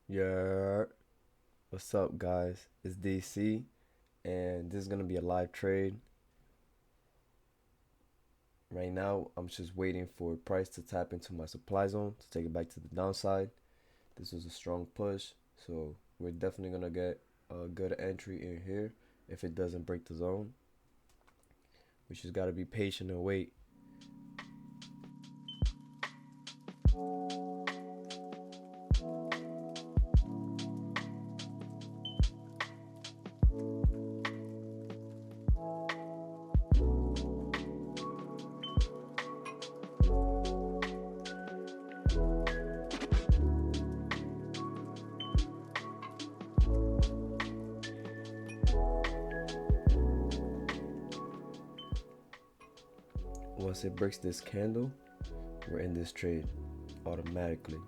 Yeah, what's up, guys? It's DC, and this is gonna be a live trade. Right now, I'm just waiting for price to tap into my supply zone to take it back to the downside. This was a strong push, so we're definitely gonna get a good entry in here if it doesn't break the zone. We just gotta be patient and wait. Once it breaks this candle, we're in this trade automatically.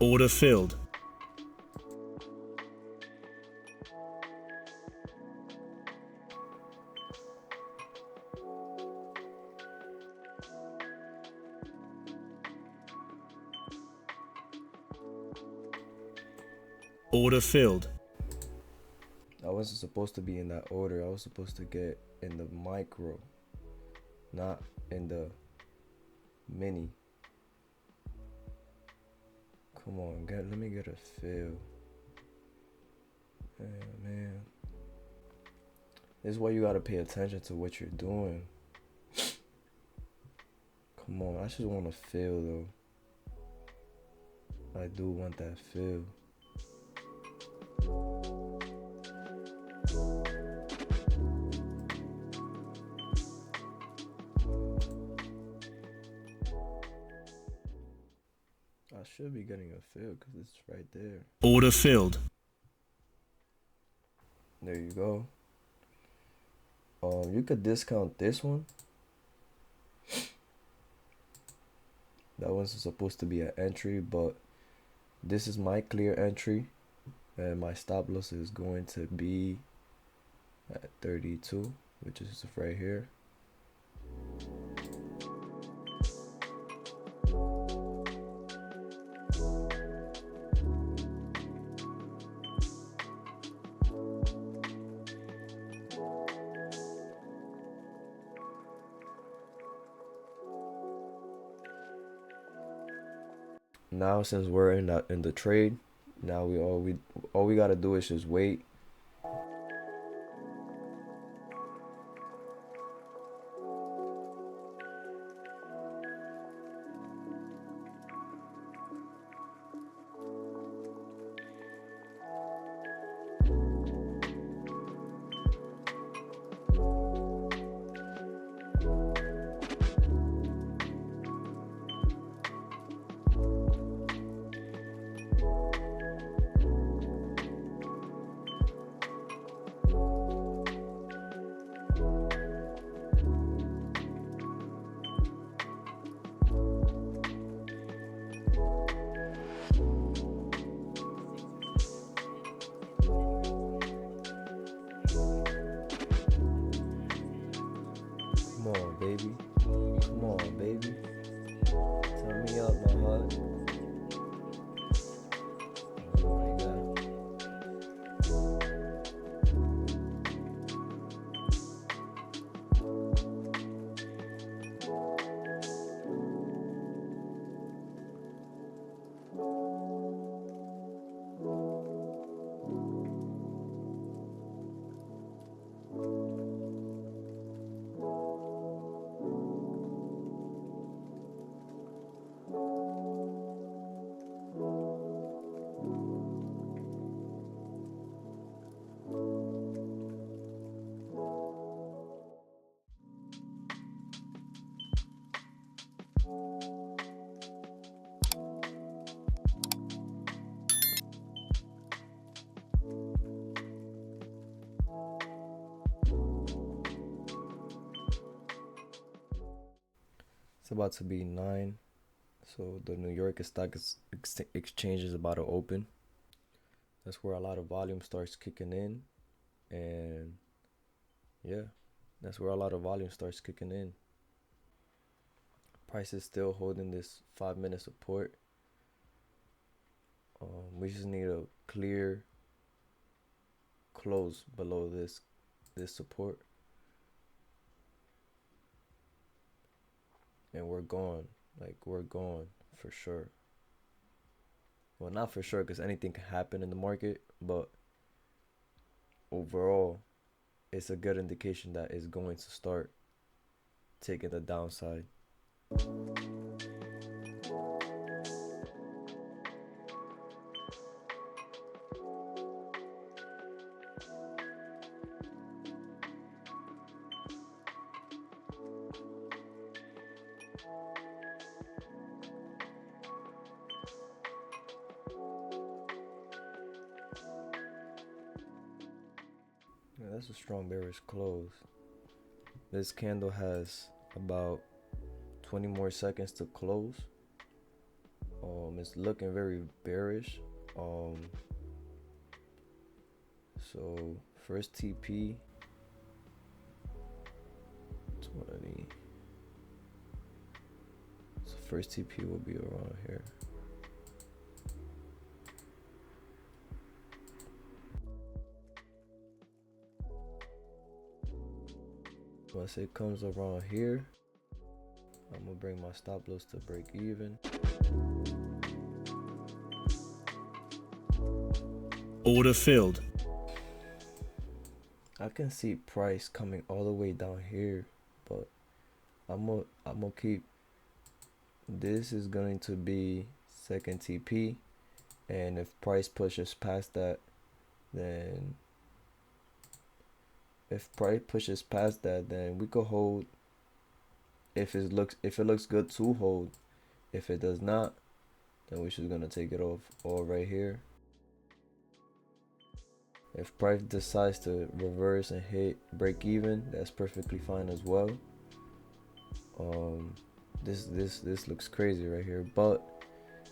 Order filled. Order filled. I wasn't supposed to be in that order. I was supposed to get in the micro, not in the mini. Come on, let me get a feel. Man. This is why you gotta pay attention to what you're doing. Come on, I just want to feel though. I do want that feel. I should be getting a feel because it's right there. Order filled. There you go. You could discount this one. That one's supposed to be an entry, but this is my clear entry, and my stop loss is going to be at 32, which is right here. Now since we're in the trade, now we gotta do is just wait. Come on, baby. Come on, baby. Turn me up, my heart. Oh my God. about to be 9. So the New York Stock Exchange is about to open. That's where a lot of volume starts kicking in. And yeah, that's where a lot of volume starts kicking in. Price is still holding this 5-minute support. We just need a clear close below this support, and we're gone. Like, we're gone for sure. Well, not for sure, because anything can happen in the market, but overall, it's a good indication that it's going to start taking the downside. Yeah, that's a strong bearish close. This candle has about 20 more seconds to close. It's looking very bearish. So first TP 20. So first TP will be around here. Once it comes around here, I'm gonna bring my stop loss to break even. Order filled. I can see price coming all the way down here, but I'm gonna keep. This is going to be second TP, and if price pushes past that, then we could hold. If it looks good to hold. If it does not, then we're just gonna take it off all right here. If price decides to reverse and hit break even, that's perfectly fine as well. This looks crazy right here, but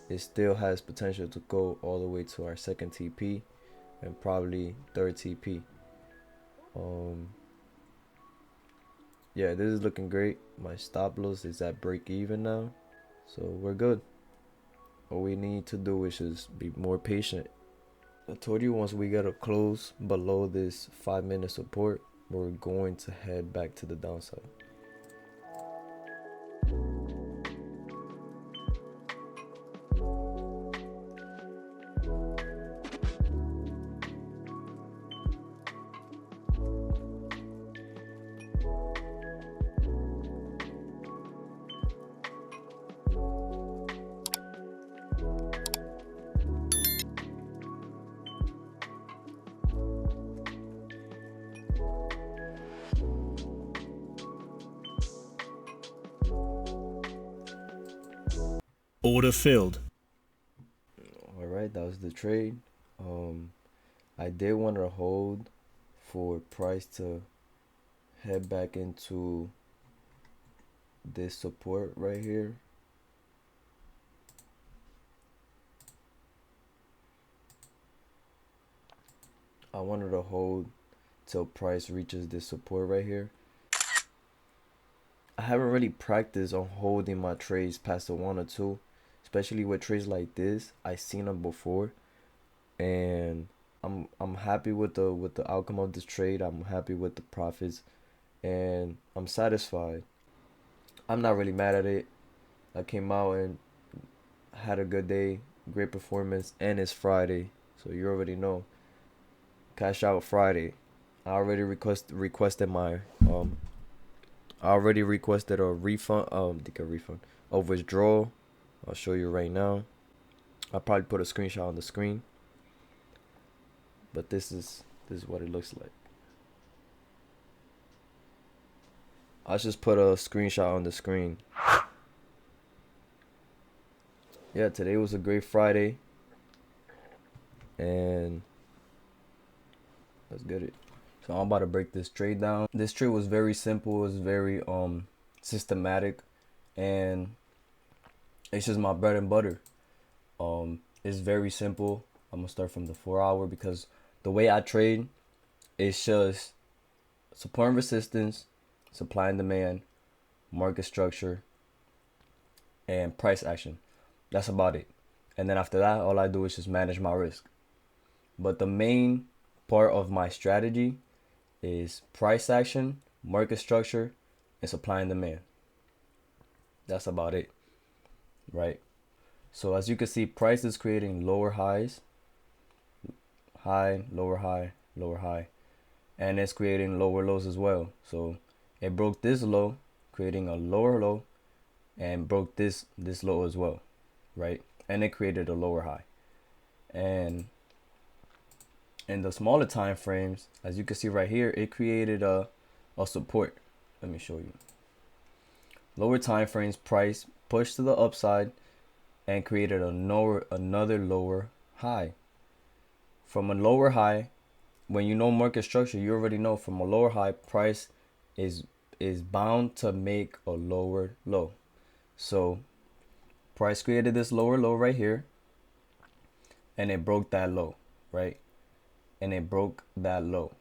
it still has potential to go all the way to our second TP and probably third TP. Yeah, this is looking great. My stop loss is at break even now, so we're good. All we need to do is just be more patient. I told you, once we get a close below this 5-minute support, we're going to head back to the downside. Order filled. All right, that was the trade. I did want to hold for price to head back into this support right here. I wanted to hold till price reaches this support right here. I haven't really practiced on holding my trades past the 1 or 2, especially with trades like this. I've seen them before, and I'm happy with the outcome of this trade. I'm happy with the profits, and I'm satisfied. I'm not really mad at it. I came out and had a good day, great performance, and it's Friday, so you already know. Cash out Friday. I already requested my I already requested a refund, a withdrawal. I'll show you right now. I'll probably put a screenshot on the screen. But this is what it looks like. I'll just put a screenshot on the screen. Yeah, today was a great Friday. And let's get it. So I'm about to break this trade down. This trade was very simple. It was very systematic. and it's just my bread and butter. It's very simple. I'm gonna start from the 4 hour because the way I trade is just support and resistance, supply and demand, market structure, and price action. That's about it. And then after that, all I do is just manage my risk. But the main part of my strategy is price action, market structure, and supply and demand. That's about it, right? So as you can see, price is creating lower highs, high, lower high, and it's creating lower lows as well. So it broke this low, creating a lower low, and broke this low as well, right? And it created a lower high. And in the smaller time frames, as you can see right here, it created a support. Let me show you. Lower time frames, price pushed to the upside and created another lower high. From a lower high, when you know market structure, you already know from a lower high, price is bound to make a lower low. So price created this lower low right here, and it broke that low, right? And it broke that low.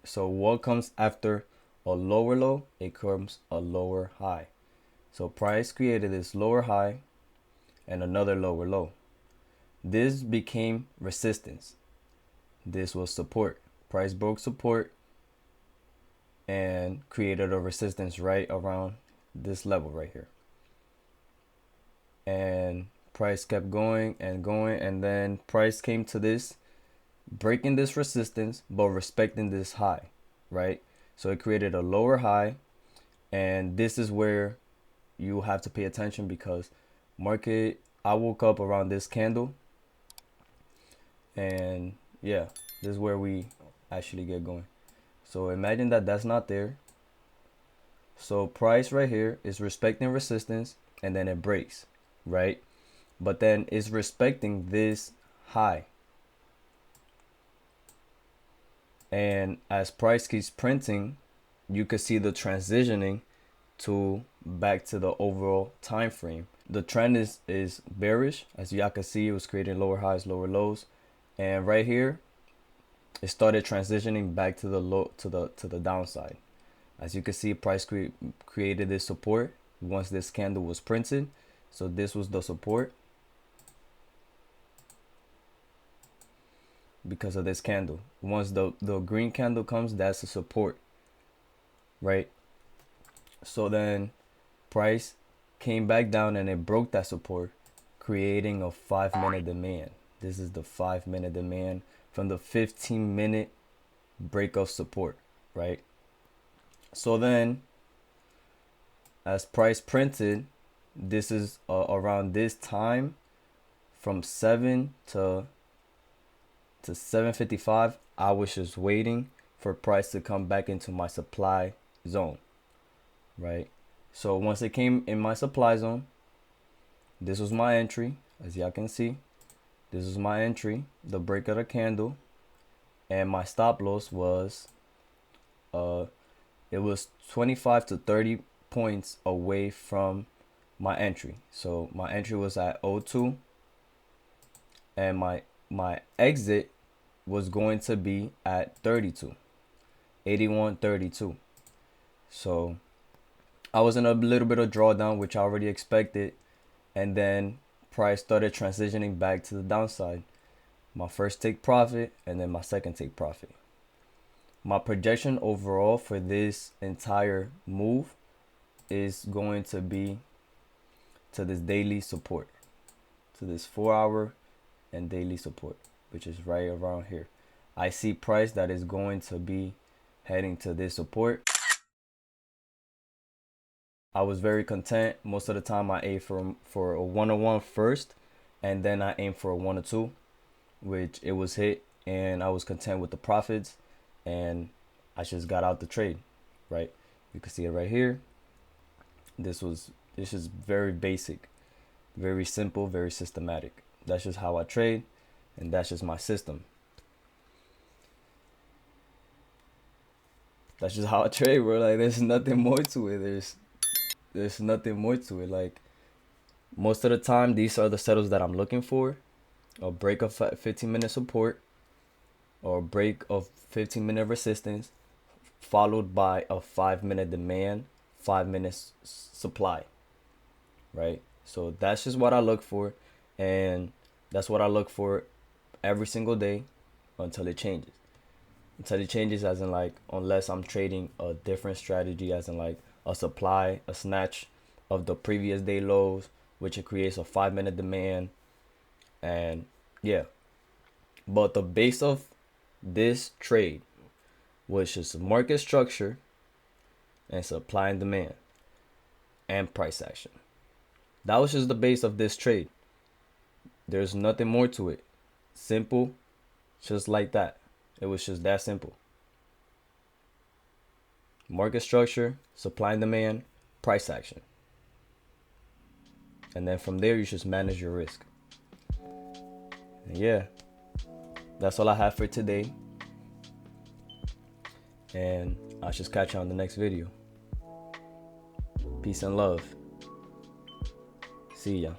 So what comes after a lower low? It comes a lower high. So price created this lower high and another lower low. This became resistance. This was support. Price broke support and created a resistance right around this level right here. And price kept going and going, and then price came to this, breaking this resistance but respecting this high, right? So it created a lower high, and this is where you have to pay attention because market, I woke up around this candle, and yeah, this is where we actually get going. So imagine that that's not there. So price right here is respecting resistance, and then it breaks, right? But then it's respecting this high. And as price keeps printing, you can see the transitioning to back to the overall time frame. The trend is bearish. As y'all can see, it was creating lower highs, lower lows. And right here, it started transitioning back to the low, to the downside. As you can see, price created this support once this candle was printed. So this was the support because of this candle. Once the green candle comes, that's the support, right? So then price came back down and it broke that support, creating a 5-minute demand. This is the 5-minute demand from the 15-minute break of support, right? So then as price printed, this is around this time from 7 to 7:55. I was just waiting for price to come back into my supply zone, right? So once it came in my supply zone, this was my entry. As y'all can see, this is my entry, the break of the candle, and my stop loss was it was 25 to 30 points away from my entry. So my entry was at 02, and my exit was going to be at 32, 81.32. So I was in a little bit of drawdown, which I already expected, and then price started transitioning back to the downside. My first take profit and then my second take profit. My projection overall for this entire move is going to be to this daily support, to this 4-hour and daily support, which is right around here. I see price that is going to be heading to this support. I was very content. Most of the time I aim for a 101 first, and then I aim for a 102, which it was hit, and I was content with the profits, and I just got out the trade, right? You can see it right here. This is very basic, very simple, very systematic. That's just how I trade, and that's just my system. That's just how I trade, bro. Like there's nothing more to it. There's nothing more to it. Like most of the time, these are the setups that I'm looking for: a break of 15-minute support, or a break of 15-minute resistance, followed by a 5-minute demand, 5 minutes supply. Right? So that's just what I look for, and that's what I look for every single day until it changes. Until it changes, as in like, unless I'm trading a different strategy, as in like a supply, a snatch of the previous day lows, which it creates a 5-minute demand, and yeah. But the base of this trade was just market structure and supply and demand and price action. That was just the base of this trade. There's nothing more to it. Simple, just like that. It was just that simple. Market structure, supply and demand, price action. And then from there, you just manage your risk. And yeah, that's all I have for today. And I'll just catch you on the next video. Peace and love. See ya.